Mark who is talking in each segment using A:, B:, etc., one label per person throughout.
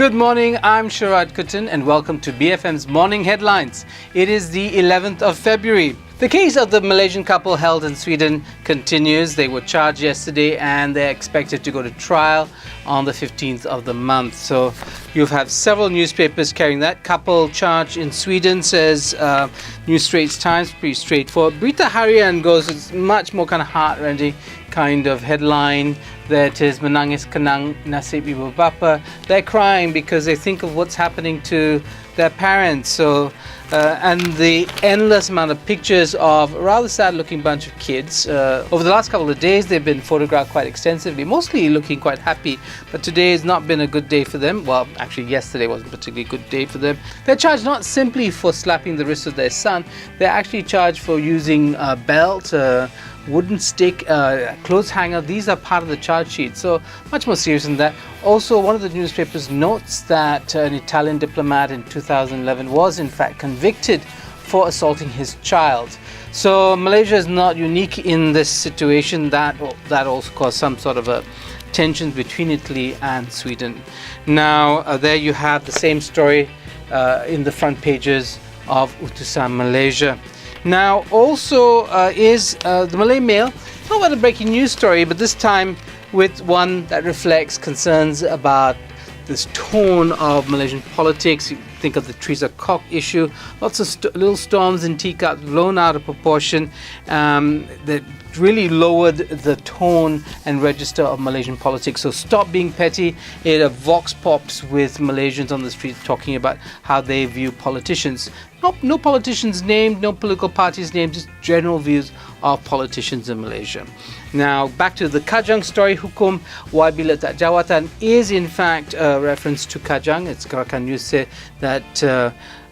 A: Good morning, I'm Sharaad Kuttan and welcome to BFM's Morning Headlines. It is the 11th of February. The case of the Malaysian couple held in Sweden continues. They were charged yesterday and they're expected to go to trial on the 15th of the month. So you've had several newspapers carrying that. Couple charged in Sweden, says New Straits Times, pretty straightforward. Berita Harian goes, it's much more kind of heart-rending kind of headline. That is Menangis Kenang Nasib Ibu Bapa. They're crying because they think of what's happening to their parents. So and the endless amount of pictures of a rather sad looking bunch of kids. Over the last couple of days they've been photographed quite extensively, mostly looking quite happy, but today has not been a good day for them. Well, actually yesterday wasn't a particularly good day for them. They're charged not simply for slapping the wrist of their son, they're actually charged for using a belt, wooden stick, clothes hanger. These are part of the charge sheet, so much more serious than that. Also, one of the newspapers notes that an Italian diplomat in 2011 was in fact convicted for assaulting his child. So Malaysia is not unique in this situation. That also caused some sort of a tension between Italy and Sweden. Now there you have the same story in the front pages of Utusan Malaysia. Now also is the Malay Mail. It's not about a breaking news story, but this time with one that reflects concerns about this tone of Malaysian politics. You think of the Teresa Kok issue, lots of little storms in teacups blown out of proportion that really lowered the tone and register of Malaysian politics. So stop being petty. It vox pops with Malaysians on the street talking about how they view politicians. No politicians named, no political parties named, just general views of politicians in Malaysia. Now back to the Kajang story. Hukum Why Bila Tak Jawatan is in fact a reference to Kajang. It's Gerakan News said that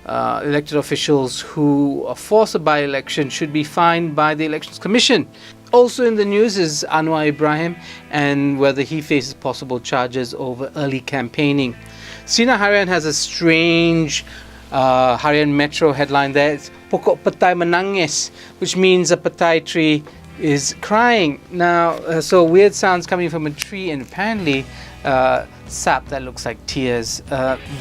A: elected officials who force a by-election should be fined by the Elections Commission. Also in the news is Anwar Ibrahim and whether he faces possible charges over early campaigning. Sina Harian has a strange Harian Metro headline there. It's Pokok Petai Menangis, which means a petai tree is crying. Now, so weird sounds coming from a tree and apparently sap that looks like tears.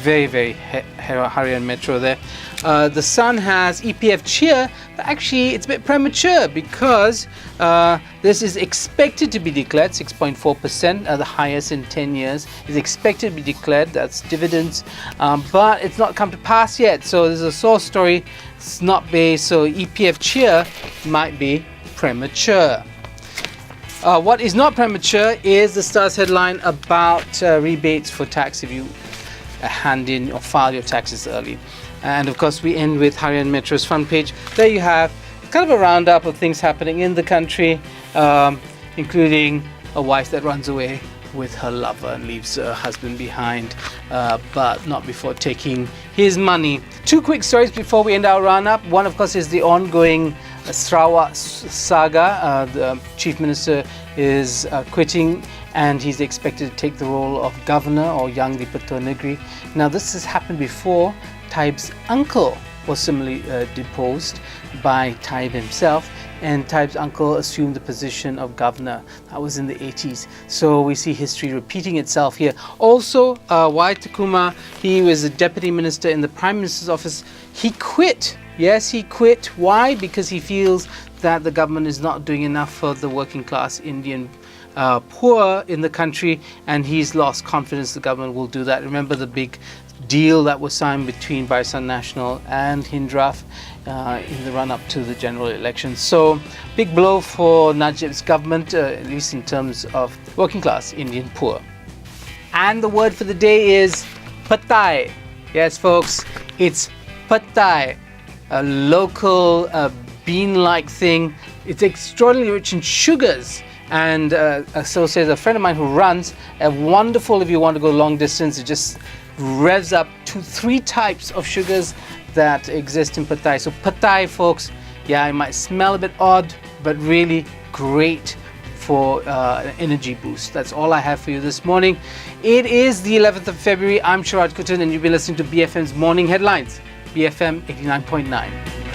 A: Very, very Harian Metro there. The Sun has EPF cheer, but actually it's a bit premature because this is expected to be declared. 6.4%, the highest in 10 years, is expected to be declared. That's dividends, but it's not come to pass yet. So there's a source story. It's not based, so EPF cheer might be premature. What is not premature is the Star's headline about rebates for tax if you hand in or file your taxes early. And of course we end with Harian Metro's front page. There you have kind of a roundup of things happening in the country, including a wife that runs away with her lover and leaves her husband behind, but not before taking his money. Two quick stories before we end our roundup. One, of course, is the ongoing Sarawak saga. The Chief Minister is quitting and he's expected to take the role of Governor or Yang di Pertua Negeri. Now this has happened before. Taib's uncle was similarly deposed by Taib himself, and Taib's uncle assumed the position of governor. That was in the 80s. So we see history repeating itself here. Also, Y. Takuma, he was a deputy minister in the Prime Minister's office. He quit. Yes, he quit. Why? Because he feels that the government is not doing enough for the working class Indian poor in the country, and he's lost confidence the government will do that. Remember the big deal that was signed between Barisan Nasional and Hindraf in the run-up to the general elections. So big blow for Najib's government, at least in terms of working class Indian poor. And the word for the day is Petai. Yes folks, it's Petai, a local bean-like thing. It's extraordinarily rich in sugars. And so says a friend of mine who runs, wonderful if you want to go long distance. It just revs up to 3 types of sugars that exist in Petai. So Petai, folks, yeah, it might smell a bit odd, but really great for an energy boost. That's all I have for you this morning. It is the 11th of February. I'm Sharaad Kuttan and you've been listening to BFM's Morning Headlines, BFM 89.9.